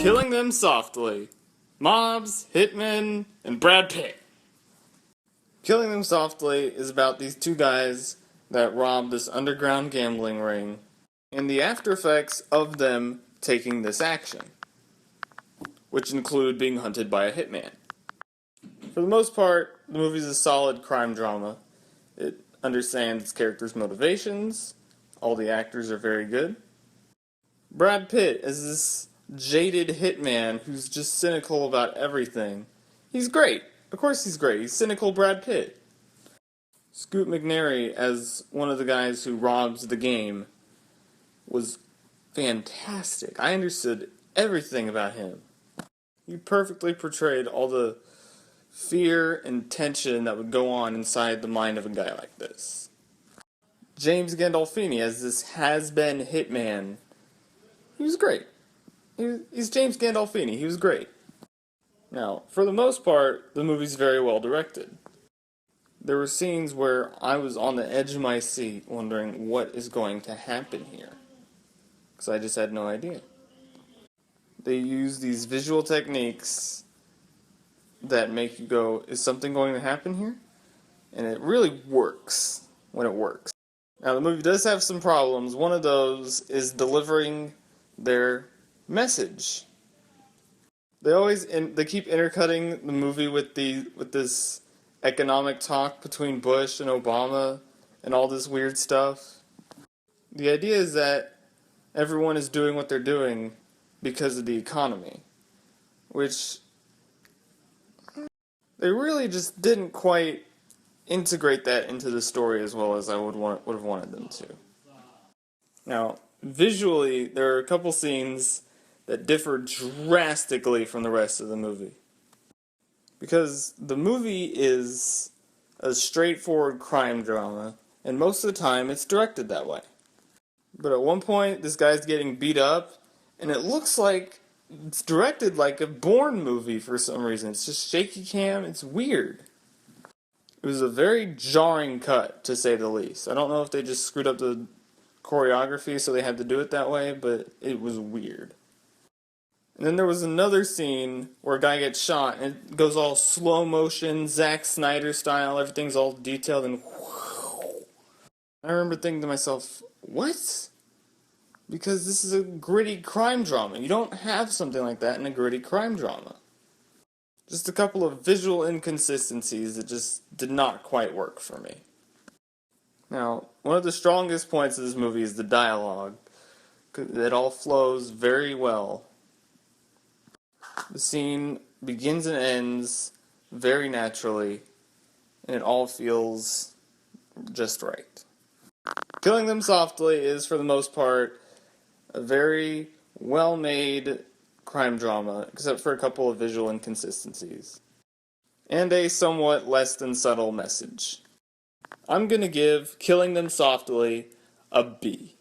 Killing Them Softly. Mobs, hitmen, and Brad Pitt. Killing Them Softly is about these two guys that rob this underground gambling ring and the after effects of them taking this action, which include being hunted by a hitman. For the most part, the movie is a solid crime drama. It understands its characters' motivations. All the actors are very good. Brad Pitt is this jaded hitman who's just cynical about everything. He's great. Of course he's great. He's cynical Brad Pitt. Scoot McNairy as one of the guys who robs the game was fantastic. I understood everything about him. He perfectly portrayed all the fear and tension that would go on inside the mind of a guy like this. James Gandolfini as this has-been hitman. He was great. He's James Gandolfini. He was great. Now, for the most part, the movie's very well directed. There were scenes where I was on the edge of my seat wondering what is going to happen here. Because I just had no idea. They use these visual techniques that make you go, is something going to happen here? And it really works when it works. Now, the movie does have some problems. One of those is delivering their message. They keep intercutting the movie with this economic talk between Bush and Obama and all this weird stuff. The idea is that everyone is doing what they're doing because of the economy, which they really just didn't quite integrate that into the story as well as I would have wanted them to. Now, visually, there are a couple scenes that differ drastically from the rest of the movie. Because the movie is a straightforward crime drama, and most of the time it's directed that way. But at one point, this guy's getting beat up, and it looks like it's directed like a Bourne movie for some reason. It's just shaky cam, it's weird. It was a very jarring cut, to say the least. I don't know if they just screwed up the choreography so they had to do it that way, but it was weird. And then there was another scene where a guy gets shot, and it goes all slow motion, Zack Snyder style, everything's all detailed, and whoosh. I remember thinking to myself, what? Because this is a gritty crime drama. You don't have something like that in a gritty crime drama. Just a couple of visual inconsistencies that just did not quite work for me. Now, one of the strongest points of this movie is the dialogue. It all flows very well. The scene begins and ends very naturally, and it all feels just right. Killing Them Softly is, for the most part, a very well-made crime drama, except for a couple of visual inconsistencies, and a somewhat less than subtle message. I'm gonna give Killing Them Softly a B.